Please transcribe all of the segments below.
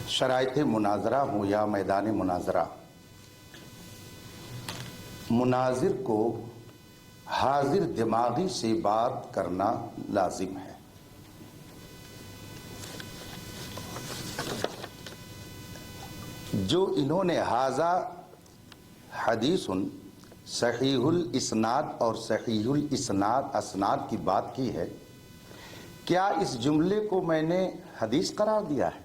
شرائط مناظرہ ہوں یا میدان مناظرہ، مناظر کو حاضر دماغی سے بات کرنا لازم ہے۔ جو انہوں نے ھذا حدیث صحیح الاسناد اور صحیح الاسناد اسناد کی بات کی ہے، کیا اس جملے کو میں نے حدیث قرار دیا ہے؟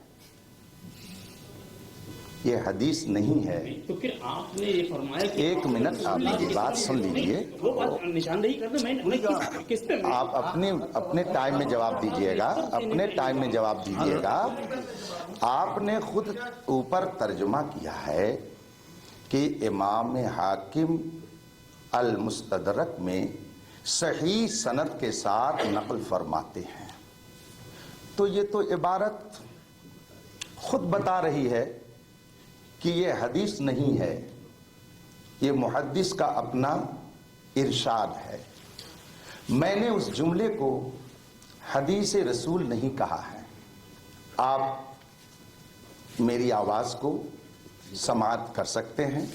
یہ حدیث نہیں ہے۔ تو پھر آپ نے یہ فرمایا کہ ایک منٹ آپ میری بات سن لیجئے۔ وہ بات نشاندہی کرنا میں کس پہ آپ اپنے ٹائم میں جواب دیجئے گا، اپنے ٹائم میں جواب دیجئے گا۔ آپ نے خود اوپر ترجمہ کیا ہے کہ امام حاکم المستدرک میں صحیح سند کے ساتھ نقل فرماتے ہیں، تو یہ تو عبارت خود بتا رہی ہے کہ یہ حدیث نہیں ہے، یہ محدث کا اپنا ارشاد ہے۔ میں نے اس جملے کو حدیث رسول نہیں کہا ہے۔ آپ میری آواز کو سماعت کر سکتے ہیں۔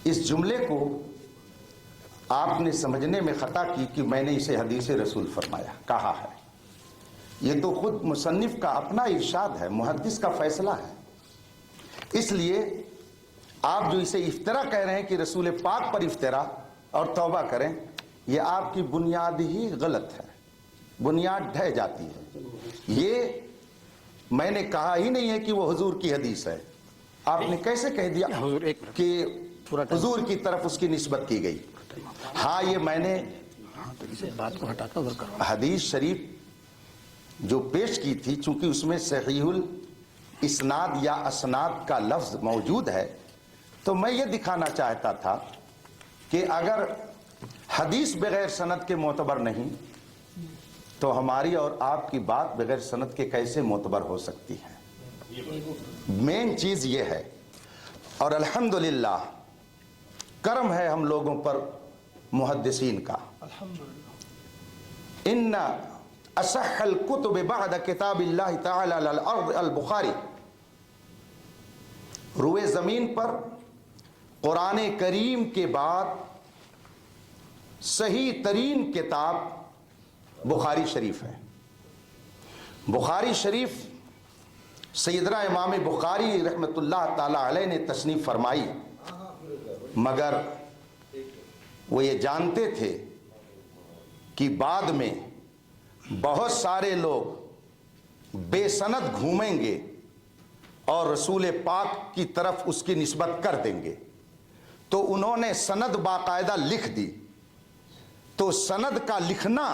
اس جملے کو آپ نے سمجھنے میں خطا کی کہ میں نے اسے حدیث رسول فرمایا کہا ہے۔ یہ تو خود مصنف کا اپنا ارشاد ہے، محدث کا فیصلہ ہے۔ اس لیے آپ جو اسے افطرا کہہ رہے ہیں کہ رسول پاک پر افطرا اور توبہ کریں، یہ آپ کی بنیاد ہی غلط ہے، بنیاد ڈھہ جاتی ہے۔ یہ میں نے کہا ہی نہیں ہے کہ وہ حضور کی حدیث ہے۔ آپ نے کیسے کہہ دیا کہ حضور کی طرف اس کی نسبت کی گئی؟ ہاں، یہ میں نے حدیث شریف جو پیش کی تھی، چونکہ اس میں صحیح الاسناد یا اسناد کا لفظ موجود ہے، تو میں یہ دکھانا چاہتا تھا کہ اگر حدیث بغیر سند کے معتبر نہیں تو ہماری اور آپ کی بات بغیر سند کے کیسے معتبر ہو سکتی ہے؟ مین چیز یہ ہے، اور الحمدللہ کرم ہے ہم لوگوں پر محدثین کا۔ ان اصح الکتب بعد کتاب اللہ تعالی علی الارض البخاری، روئے زمین پر قرآن کریم کے بعد صحیح ترین کتاب بخاری شریف ہے۔ بخاری شریف سیدنا امام بخاری رحمۃ اللہ تعالی علیہ نے تصنیف فرمائی، مگر وہ یہ جانتے تھے کہ بعد میں بہت سارے لوگ بے سند گھومیں گے اور رسول پاک کی طرف اس کی نسبت کر دیں گے، تو انہوں نے سند باقاعدہ لکھ دی۔ تو سند کا لکھنا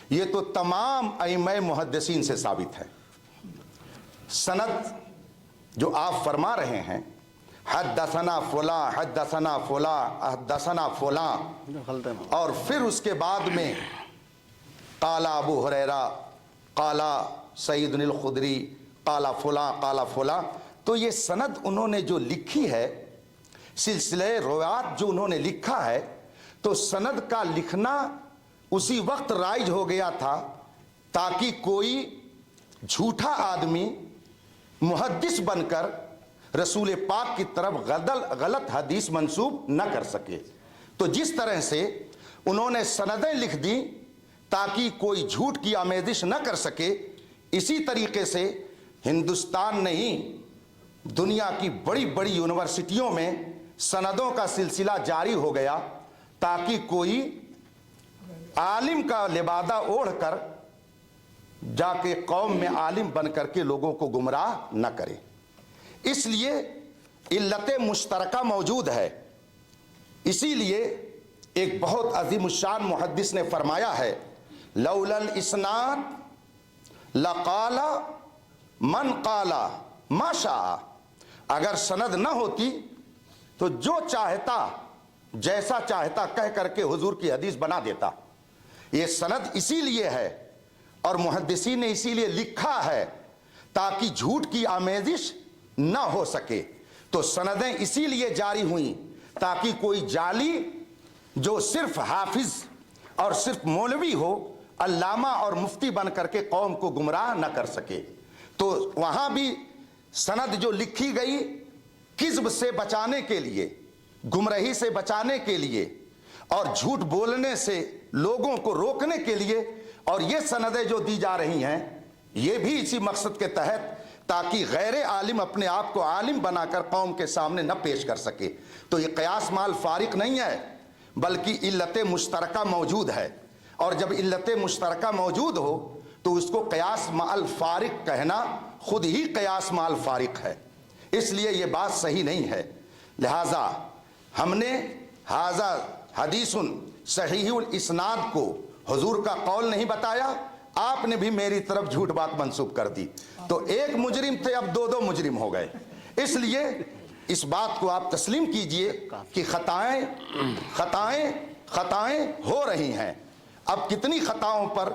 یہ تو تمام ائمہ محدثین سے ثابت ہے۔ سند جو آپ فرما رہے ہیں، حدثنا فلاں حدثنا فلاں حدثنا فلاں، اور پھر اس کے بعد میں قال ابو ہریرہ قال سعید الخدری قال فلاں، تو یہ سند انہوں نے جو لکھی ہے، سلسلہ روایات جو انہوں نے لکھا ہے، تو سند کا لکھنا اسی وقت رائج ہو گیا تھا تاکہ کوئی جھوٹا آدمی محدث بن کر رسول پاک کی طرف غلط حدیث منسوب نہ کر سکے۔ تو جس طرح سے انہوں نے سندیں لکھ دی تاکہ کوئی جھوٹ کی آمیزش نہ کر سکے، اسی طریقے سے ہندوستان نہیں، دنیا کی بڑی بڑی یونیورسٹیوں میں سندوں کا سلسلہ جاری ہو گیا تاکہ کوئی عالم کا لبادہ اوڑھ کر جا کے قوم میں عالم بن کر کے لوگوں کو گمراہ نہ کرے۔ اس لیے علت مشترکہ موجود ہے۔ اسی لیے ایک بہت عظیم الشان محدث نے فرمایا ہے، لولا الاسناد لقال من قال ما شاء، اگر سند نہ ہوتی تو جو چاہتا جیسا چاہتا کہہ کر کے حضور کی حدیث بنا دیتا۔ یہ سند اسی لیے ہے اور محدثین نے اسی لیے لکھا ہے تاکہ جھوٹ کی آمیزش نہ ہو سکے۔ تو سندیں اسی لیے جاری ہوئیں تاکہ کوئی جعلی جو صرف حافظ اور صرف مولوی ہو، علامہ اور مفتی بن کر کے قوم کو گمراہ نہ کر سکے۔ تو تو وہاں بھی سند جو لکھی گئی کذب سے بچانے کے لیے، گمراہی سے بچانے کے لیے اور جھوٹ بولنے سے لوگوں کو روکنے کے لیے، اور یہ سندیں جو دی جا رہی ہیں یہ بھی اسی مقصد کے تحت تاکہ غیر عالم اپنے آپ کو عالم بنا کر قوم کے سامنے نہ پیش کر سکے۔ تو یہ قیاس مع الفارق نہیں ہے بلکہ علت مشترکہ موجود ہے، اور جب علت مشترکہ موجود ہو تو اس کو قیاس مع الفارق کہنا خود ہی قیاس مع الفارق ہے، اس لیے یہ بات صحیح نہیں ہے۔ لہذا ہم نے ھذا حدیث صحیح الاسناد کو حضور کا قول نہیں بتایا، آپ نے بھی میری طرف جھوٹ بات منسوب کر دی، تو ایک مجرم تھے اب دو مجرم ہو گئے۔ اس لیے اس بات کو آپ تسلیم کیجئے کہ خطائیں ہو رہی ہیں۔ اب کتنی خطاؤں پر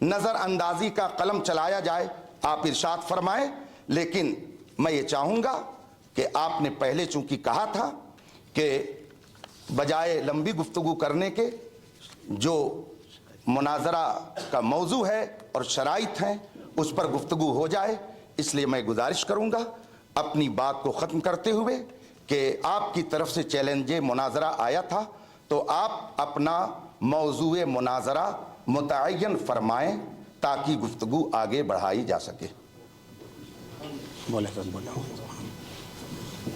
نظر اندازی کا قلم چلایا جائے آپ ارشاد فرمائیں، لیکن میں یہ چاہوں گا کہ آپ نے پہلے چونکہ کہا تھا کہ بجائے لمبی گفتگو کرنے کے جو مناظرہ کا موضوع ہے اور شرائط ہیں اس پر گفتگو ہو جائے، اس لیے میں گزارش کروں گا اپنی بات کو ختم کرتے ہوئے کہ آپ کی طرف سے چیلنج مناظرہ آیا تھا تو آپ اپنا موضوع مناظرہ متعین فرمائیں تاکہ گفتگو آگے بڑھائی جا سکے۔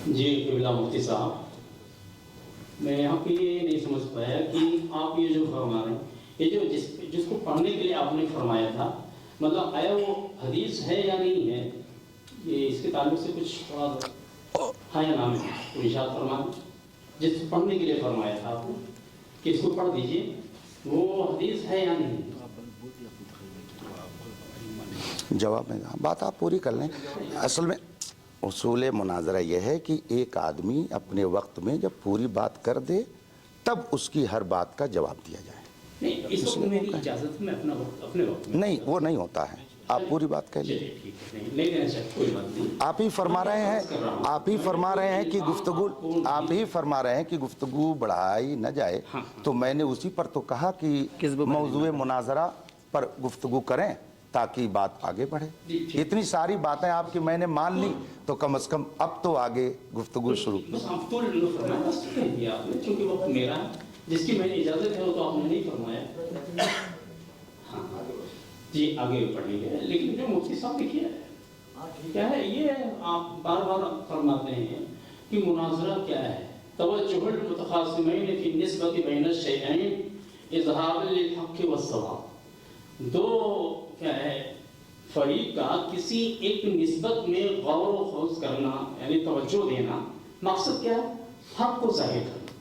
جی قبلہ مفتی صاحب، میں یہاں پہ یہ نہیں سمجھ پایا کہ آپ یہ جو فرما رہے ہیں، یہ جو جس کو پڑھنے کے لیے آپ نے فرمایا تھا، مطلب آیا وہ حدیث ہے یا نہیں ہے؟ یہ اس کے تعلق سے کچھ تھوڑا ہاں یا نام ہے کوئی ارشاد فرمائیں، جس کو پڑھنے کے لیے فرمایا تھا آپ نے کہ اس کو پڑھ دیجئے، وہ حدیث ہے یا نہیں؟ جواب میں بات آپ پوری کر لیں۔ اصل میں اصول مناظرہ یہ ہے کہ ایک آدمی اپنے وقت میں جب پوری بات کر دے تب اس کی ہر بات کا جواب دیا جائے۔ نہیں، اس وقت میری اجازت میں اپنے وقت میں نہیں، وہ نہیں ہوتا ہے، آپ پوری بات کہہ لیجیے۔ آپ ہی فرما رہے ہیں کہ گفتگو بڑھائی نہ جائے، تو میں نے اسی پر تو کہا کہ موضوع مناظرہ پر گفتگو کریں تاکہ بات آگے بڑھے۔ اتنی ساری باتیں آپ کی میں نے مان لی تو کم از کم اب تو آگے گفتگو شروع۔ چونکہ وقت میرا ہے، جس کی میں نے اجازت ہے وہ تو آپ نے نہیں فرمایا۔ جی آگے پڑھیں گے، لیکن جو مفتی صاحب نے کیا ہے یہ آپ بار بار فرماتے ہیں کہ مناظرہ کیا ہے؟ توجہ المتخاصمین فی النسبۃ بین الشیئین اظہار للحق والصواب، دو کیا ہے فریق کا کسی ایک نسبت میں غور و خوض کرنا، یعنی توجہ دینا، مقصد کیا ہے؟ حق کو ظاہر کرنا۔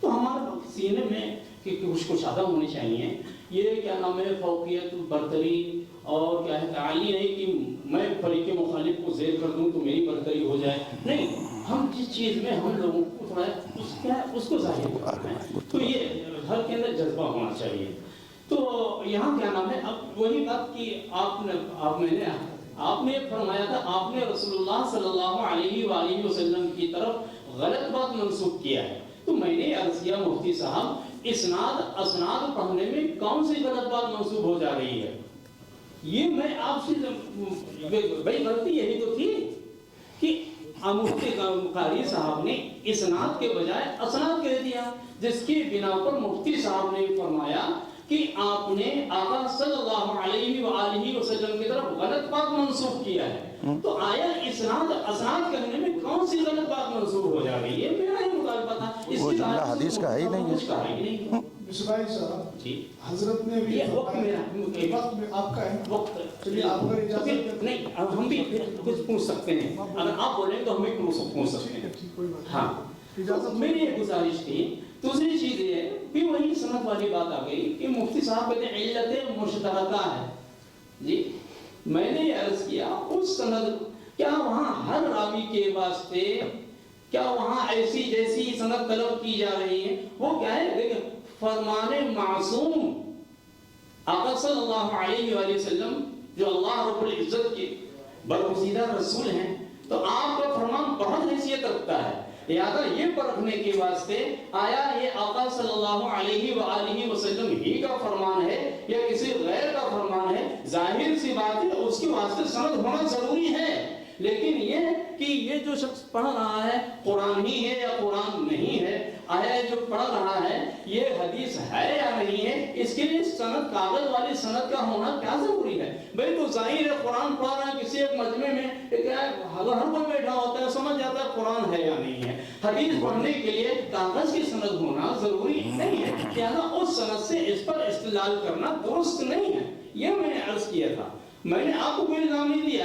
تو ہمارے سینے میں کہ کچھ عدم ہونی چاہیے، یہ کیا نام ہے فوقیت، برتری، اور کیا ہے تعالی نہیں کہ میں فریق مخالف کو زیر کر دوں تو میری برتری ہو جائے، نہیں، ہم جس چیز میں ہم لوگوں کو تھوڑا اس کو ظاہر کرنا ہے، تو یہ ہر کے اندر جذبہ ہونا چاہیے۔ تو یہاں کیا نام ہے، اب وہی بات کہ آپ نے فرمایا تھا، آپ نے رسول اللہ صلی اللہ علیہ وآلہ وسلم کی طرف غلط بات منسوخ کیا ہے، تو میں نے عرض کیا مفتی صاحب اسناد پڑھنے میں کون سی غلط بات منسوخ ہو جا رہی ہے؟ یہ میں آپ سے بھائی غلطی یہی تو تھی کہ مفتی قاری صاحب نے اسناد کے بجائے اسناد کہہ دیا، جس کی بنا پر مفتی صاحب نے فرمایا کہ آپ نے آقا صلی اللہ علیہ وآلہ وسلم کی طرف غلط بات منسوخ کیا ہے، تو آیا اسناد کہنے میں کون سی غلط بات منسوخ ہو جا رہی ہے؟ میرا ہی مطالبہ تھا، وہ جملہ حدیث کا ہے ہی نہیں ہے۔ مصباحی صاحب جی حضرت نے بھی وقت میں آپ کا ہے، چلیے آپ کا اجازت نہیں، ہم بھی کچھ پوچھ سکتے ہیں، اگر آپ بولیں تو ہم بھی پوچھ سکتے ہیں۔ ہاں میری یہ گزارش تھی۔ دوسری چیز یہ ہے کہ وہی سند والی بات آ گئی کہ مفتی صاحب کہتے ہیں علت مشترکہ ہے۔ جی میں نے یہ عرض کیا اس سند کیا وہاں ہر راوی کے واسطے کیا وہاں ایسی جیسی سند طلب کی جا رہی ہے؟ وہ کیا ہے؟ دیکھیں فرمان معصوم آقا صلی اللہ علیہ وآلہ وسلم جو اللہ رب العزت کے برگزیدہ رسول ہیں، تو آپ کا فرمان بہت حیثیت رکھتا ہے، لہذا یہ پرکھنے کے واسطے آیا یہ آقا صلی اللہ علیہ وآلہ وسلم ہی کا فرمان ہے یا کسی غیر کا فرمان ہے، ظاہر سی بات ہے اس کے واسطے سند ہونا ضروری ہے. لیکن یہ کہ یہ جو شخص پڑھ رہا ہے قرآن ہی ہے یا قرآن نہیں ہے، آیا جو پڑھ رہا ہے یہ حدیث ہے یا نہیں ہے، اس کے لیے سند، کاغذ والی سند کا ہونا کیا ضروری ہے؟ بھئی تو ظاہر ہے قرآن پڑھ رہا ہے کسی ایک مجمع میں، ہر کوئی بیٹھا ہوتا ہے سمجھ جاتا ہے قرآن ہے یا نہیں ہے. حدیث پڑھنے کے لیے کاغذ کی سند ہونا ضروری نہیں ہے، لہذا اس سند سے اس پر استدلال کرنا درست نہیں ہے. یہ میں نے عرض کیا تھا. میں نے آپ کو کوئی الزام نہیں دیا،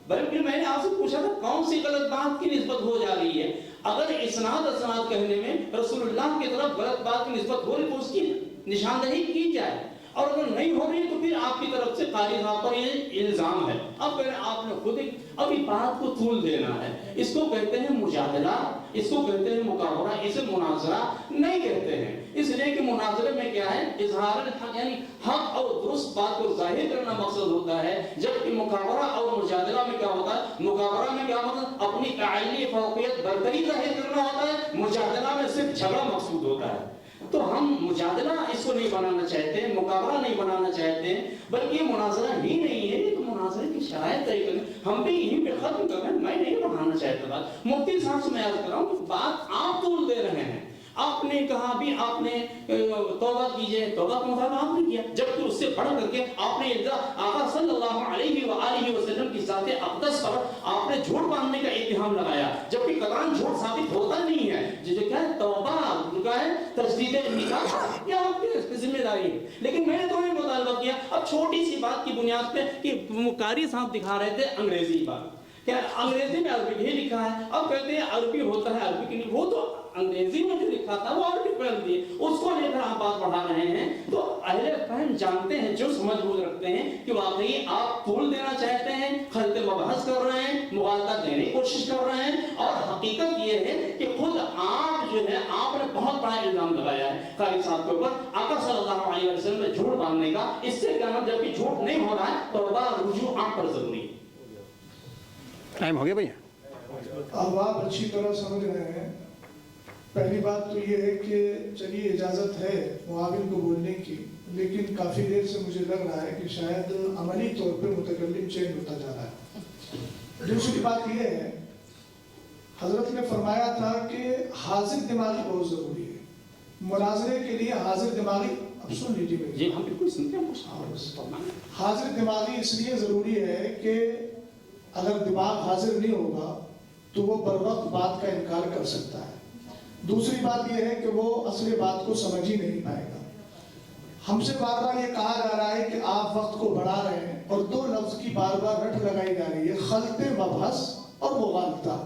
بلکہ میں نے آپ سے پوچھا تھا کون سی غلط بات کی نسبت ہو جا رہی ہے. اگر اسناد کہنے میں رسول اللہ کی طرف غلط بات کی نسبت ہو رہی تو اس کی نشاندہی کی جائے، اور اگر نہیں ہو رہی تو پھر آپ کی طرف سے قاری صاحب پر یہ الزام ہے. اب پہلے آپ نے خود ابھی بات کو طول دینا ہے. اس کو کہتے ہیں مجادلہ، اس کو کہتے ہیں مقابلہ، اسے مناظرہ نہیں کہتے ہیں. اس لیے کہ مناظرے میں کیا ہے، اظہار الحق یعنی حق اور درست بات کو ظاہر کرنا مقصد ہوتا ہے، جبکہ مقابلہ اور مجادلہ میں کیا ہوتا ہے، مقابلہ میں کیا مطلب اپنی اعلی فوقیت برتری ظاہر کرنا ہوتا ہے، مجادلہ میں صرف جھگڑا مقصود ہوتا ہے. تو ہم مجادلہ اس کو نہیں بنانا چاہتے، مقابلہ نہیں بنانا چاہتے، بلکہ یہ مناظرہ ہی نہیں ہے. یہ تو مناظرے کی شرائط طے کریں، ہم بھی یہیں پہ ختم کر رہے ہیں. میں نہیں بڑھانا چاہتا بات. مفتی صاحب سے میں عرض کر رہا ہوں کہ بات آپ طول دے رہے ہیں. آپ نے کہا بھی آپ نے توبہ کیجئے، توبہ کا مطالبہ آپ نے کیا، جبکہ اس سے بڑھ کر کے آپ نے آقا صلی اللہ علیہ وآلہ وسلم کی ذات اقدس پر آپ نے جھوٹ باندھنے کا اتہام لگایا، جبکہ قطعاً جھوٹ ثابت ہوتا نہیں ہے. جو کیا ہے توبہ کا ہے تجدید نکاح، یہ آپ کی ذمہ داری ہے. لیکن میں نے تو یہ مطالبہ کیا. اب چھوٹی سی بات کی بنیاد پہ کہ قاری صاحب دکھا رہے تھے انگریزی بات، کیا انگریزی میں عربی ہی لکھا ہے. اب کہتے ہیں عربی ہوتا ہے عربی کی نہیں، وہ تو انگریزی میں جو لکھا تھا وہ عربی پڑھ دی، اس کو لے کر آپ بات بڑھا رہے ہیں. تو اہل فہم جانتے ہیں، جو سمجھ بوجھ رکھتے ہیں کہ واقعی آپ طول دینا چاہتے ہیں، خلط مبحث کر رہے ہیں، مغالطہ دینے کی کوشش کر رہے ہیں. اور حقیقت یہ ہے کہ خود آپ جو ہے آپ نے بہت بڑا الزام لگایا ہے قاری صاحب کے اوپر آقا صلی اللہ علیہ وسلم میں جھوٹ باندھنے کا. اس سے کیا مطلب جبکہ جھوٹ نہیں ہو رہا ہے، توبہ رجوع آپ پر ضروری ہے. ٹائم ہو گیا بھیا. اب آپ اچھی طرح سمجھ رہے ہیں. پہلی بات تو یہ ہے کہ چلیے اجازت ہے معاون کو بولنے کی، لیکن کافی دیر سے مجھے لگ رہا ہے کہ شاید عملی طور پہ متکلم چینج ہوتا جا رہا ہے. دوسری بات یہ ہے، حضرت نے فرمایا تھا کہ حاضر دماغی بہت ضروری ہے. مناظرے کے لیے حاضر دماغی، اب سن لیجیے جی ہم بالکل سنتے ہیں. حاضر دماغی اس لیے ضروری ہے کہ اگر دماغ حاضر نہیں ہوگا تو وہ بر وقت بات کا انکار کر سکتا ہے. دوسری بات یہ ہے کہ وہ اصل بات کو سمجھ ہی نہیں پائے گا. ہم سے بار بار یہ کہا جا رہا ہے کہ آپ وقت کو بڑھا رہے ہیں، اور دو لفظ کی بار بار رٹ لگائی جا رہی ہے، خلط مبحث اور مغالطہ.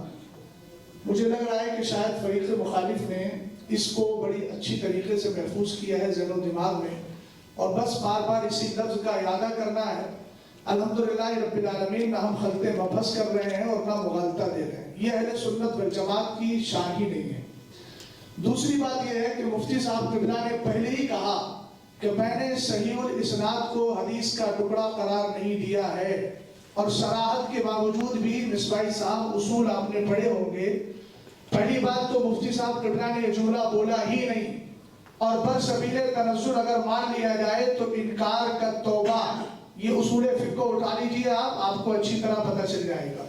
مجھے لگ رہا ہے کہ شاید فریق مخالف نے اس کو بڑی اچھی طریقے سے محفوظ کیا ہے ذہن و دماغ میں، اور بس بار بار اسی لفظ کا اعادہ کرنا ہے. الحمدللہ رب العالمین نہ ہم خلط مبحث کر رہے ہیں اور نہ مغالطہ دے رہے ہیں. یہ اہل سنت والجماعت کی شان ہی نہیں ہے. دوسری بات یہ ہے کہ مفتی صاحب قبلہ نے پہلے ہی کہا کہ میں نے صحیح الاسناد کو حدیث کا ٹکڑا قرار نہیں دیا ہے، اور صراحت کے باوجود بھی مصباحی صاحب اصول آپ نے پڑھے ہوں گے. پہلی بات تو مفتی صاحب قبلہ نے یہ جملہ بولا ہی نہیں، اور برسبیل تنزل اگر مان لیا جائے تو انکار کا توبہ، یہ اصول فقہ کو اٹھا لیجیے آپ کو اچھی طرح پتہ چل جائے گا.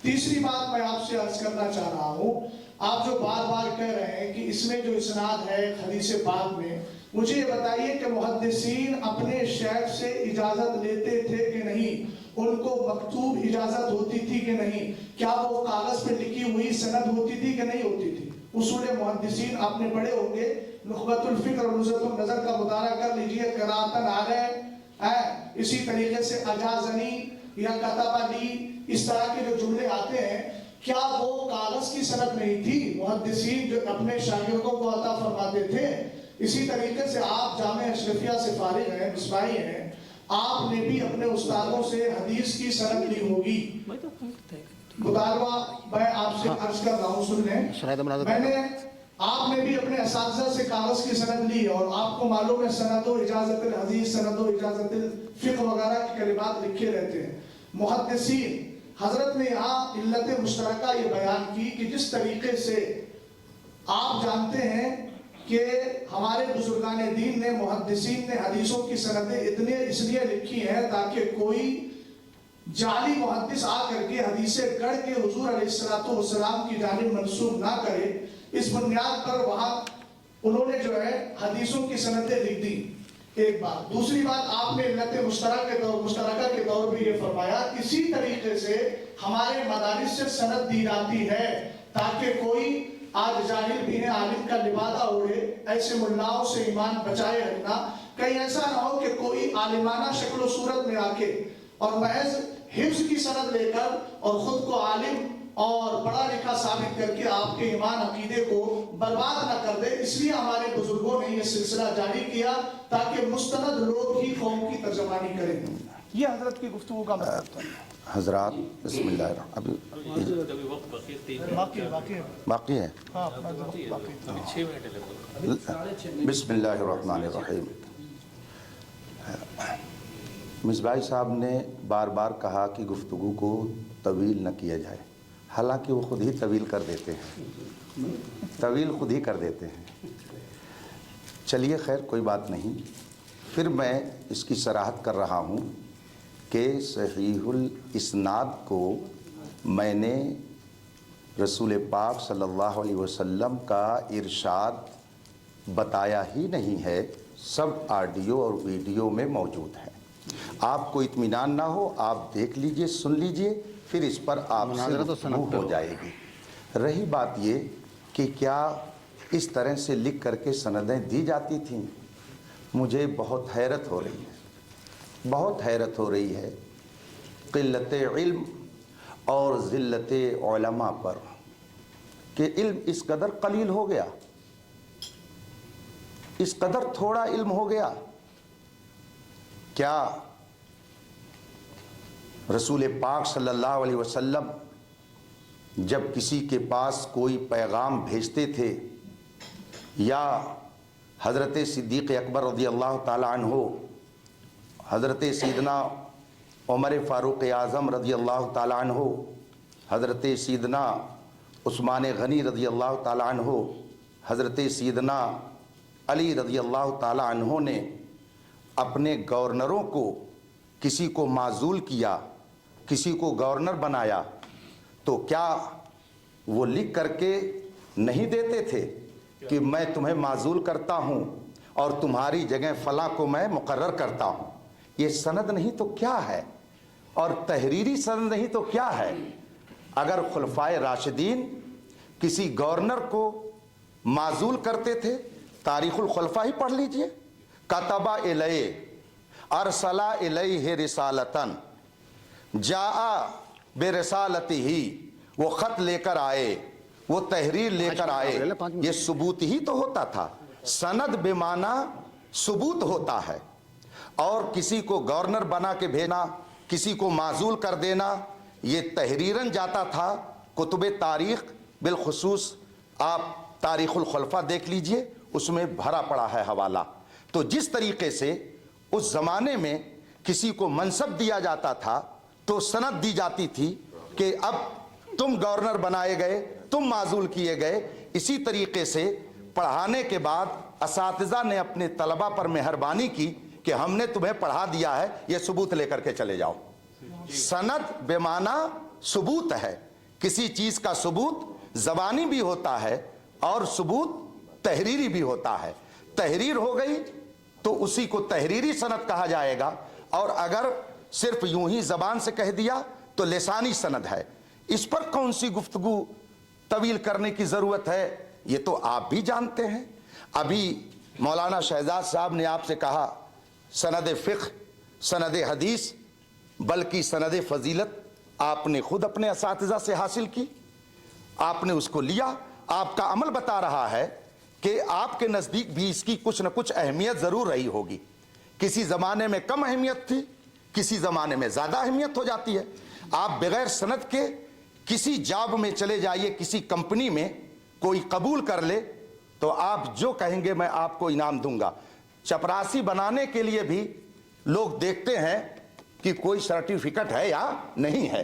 تیسری بات میں آپ سے عرض کرنا چاہ رہا ہوں، آپ جو بار بار کہہ رہے ہیں کہ اس میں جو اسناد ہے حدیث پاک میں، مجھے یہ بتائیے کہ محدثین اپنے شیخ سے اجازت لیتے تھے کہ نہیں؟ ان کو مکتوب اجازت ہوتی تھی کہ نہیں؟ کیا وہ کاغذ پہ لکھی ہوئی سند ہوتی تھی کہ نہیں ہوتی تھی؟ اصول محدثین آپ نے پڑھے ہوں گے، نخبۃ الفکر اور نزہۃ النظر کا مطالعہ کر لیجئے. قراءتن علیہ، اسی طریقے سے اجازنی یا کتب لی، اس طرح کے جو جملے آتے ہیں، کیا وہ کاغذ کی سند نہیں تھی؟ محدثین جو اپنے شاگردوں کو عطا فرماتے تھے. اسی طریقے سے آپ جامعہ اشرفیہ سے فارغ ہیں، مصباحی ہیں، آپ نے بھی اپنے استادوں سے حدیث کی سند لی ہوگی. مطالبہ میں آپ سے عرض کر رہا ہوں، سن لیں. آپ نے بھی اپنے اساتذہ سے کاغذ کی سند لی، اور آپ کو معلوم ہے سند و اجازت الحدیث، سند و اجازت الفقہ وغیرہ کے کلمات لکھے رہتے ہیں. محدثین حضرت نے یہاں علت مشترکہ یہ بیان کی کہ جس طریقے سے آپ جانتے ہیں کہ ہمارے بزرگان دین نے، محدثین نے حدیثوں کی سندیں اس لیے لکھی ہیں تاکہ کوئی جعلی محدث آ کر کے حدیثیں گڑھ کے حضور علیہ السلام کی جانب منسوب نہ کرے۔ اس بنیاد پر وہاں انہوں نے جو ہے حدیثوں کی سندیں لکھ دی، ایک بات۔ دوسری بات، آپ نے علت مشترکہ کے طور پہ یہ فرمایا، اسی طریقے سے ہمارے مدارس سے سند دی جاتی ہے تاکہ کوئی آج جاہل بھی ہے، عالم کا لبادہ اوڑھے، ایسے ملاؤں سے ایمان بچائے رکھنا، کہیں ایسا نہ ہو کہ کوئی عالمانہ شکل و صورت میں آ کے اور محض حفظ کی سند لے کر اور خود کو عالم اور پڑھا لکھا ثابت کر کے آپ کے ایمان عقیدے کو برباد نہ کر دے۔ اس لیے ہمارے بزرگوں نے یہ سلسلہ جاری کیا تاکہ مستند لوگ ہی قوم کی ترجمانی کریں۔ یہ حضرت کی گفتگو کا مطلب تھا۔ حضرات بسم اللہ الرحمن باقی ہے۔ بسم اللہ الرحمن الرحیم۔ مصباحی صاحب نے بار بار کہا کہ گفتگو کو طویل نہ کیا جائے، حالانکہ وہ خود ہی طویل کر دیتے ہیں، خود ہی کر دیتے ہیں۔ چلیے خیر کوئی بات نہیں، پھر میں اس کی صراحت کر رہا ہوں کہ صحیح الاسناد کو میں نے رسول پاک صلی اللہ علیہ وسلم کا ارشاد بتایا ہی نہیں ہے، سب آڈیو اور ویڈیو میں موجود ہے۔ آپ کو اطمینان نہ ہو، آپ دیکھ لیجئے، سن لیجئے، پھر اس پر آپ سے گفتگو ہو جائے گی۔ رہی بات یہ کہ کیا اس طرح سے لکھ کر کے سندیں دی جاتی تھیں، مجھے بہت حیرت ہو رہی ہے، بہت حیرت ہو رہی ہے قلت علم اور ذلت علماء پر، کہ علم اس قدر قلیل ہو گیا، اس قدر تھوڑا علم ہو گیا۔ کیا رسول پاک صلی اللہ علیہ وسلم جب کسی کے پاس کوئی پیغام بھیجتے تھے، یا حضرت صدیق اکبر رضی اللہ تعالی عنہ، حضرت سیدنا عمر فاروق اعظم رضی اللہ تعالی عنہ، حضرت سیدنا عثمان غنی رضی اللہ تعالی عنہ، حضرت سیدنا علی رضی اللہ تعالی عنہ نے اپنے گورنروں کو، کسی کو معزول کیا، کسی کو گورنر بنایا، تو کیا وہ لکھ کر کے نہیں دیتے تھے کہ میں تمہیں معزول کرتا ہوں اور تمہاری جگہ فلاں کو میں مقرر کرتا ہوں؟ یہ سند نہیں تو کیا ہے، اور تحریری سند نہیں تو کیا ہے؟ اگر خلفائے راشدین کسی گورنر کو معزول کرتے تھے، تاریخ الخلفاء ہی پڑھ لیجئے، کتب الیہ ارسل الیہ رسالتن جاء برسالتہ، وہ خط لے کر آئے، وہ تحریر لے کر آئے، یہ ثبوت ہی تو ہوتا تھا۔ سند بے معنی ثبوت ہوتا ہے، اور کسی کو گورنر بنا کے بھیجنا، کسی کو معزول کر دینا، یہ تحریراً جاتا تھا۔ کتب تاریخ، بالخصوص آپ تاریخ الخلفاء دیکھ لیجئے، اس میں بھرا پڑا ہے حوالہ۔ تو جس طریقے سے اس زمانے میں کسی کو منصب دیا جاتا تھا تو سند دی جاتی تھی کہ اب تم گورنر بنائے گئے، تم معزول کیے گئے، اسی طریقے سے پڑھانے کے بعد اساتذہ نے اپنے طلبہ پر مہربانی کی کہ ہم نے تمہیں پڑھا دیا ہے، یہ ثبوت لے کر کے چلے جاؤ۔ سند بے معنی ثبوت ہے، کسی چیز کا ثبوت زبانی بھی ہوتا ہے اور ثبوت تحریری بھی ہوتا ہے۔ تحریر ہو گئی تو اسی کو تحریری سند کہا جائے گا، اور اگر صرف یوں ہی زبان سے کہہ دیا تو لسانی سند ہے۔ اس پر کون سی گفتگو طویل کرنے کی ضرورت ہے، یہ تو آپ بھی جانتے ہیں۔ ابھی مولانا شہزاد صاحب نے آپ سے کہا سند فقہ، سند حدیث، بلکہ سند فضیلت آپ نے خود اپنے اساتذہ سے حاصل کی، آپ نے اس کو لیا، آپ کا عمل بتا رہا ہے کہ آپ کے نزدیک بھی اس کی کچھ نہ کچھ اہمیت ضرور رہی ہوگی۔ کسی زمانے میں کم اہمیت تھی، کسی زمانے میں زیادہ اہمیت ہو جاتی ہے۔ آپ بغیر سند کے کسی جاب میں چلے جائیے، کسی کمپنی میں کوئی قبول کر لے تو آپ جو کہیں گے میں آپ کو انعام دوں گا۔ چپراسی بنانے کے لیے بھی لوگ دیکھتے ہیں کہ کوئی سرٹیفکیٹ ہے یا نہیں ہے،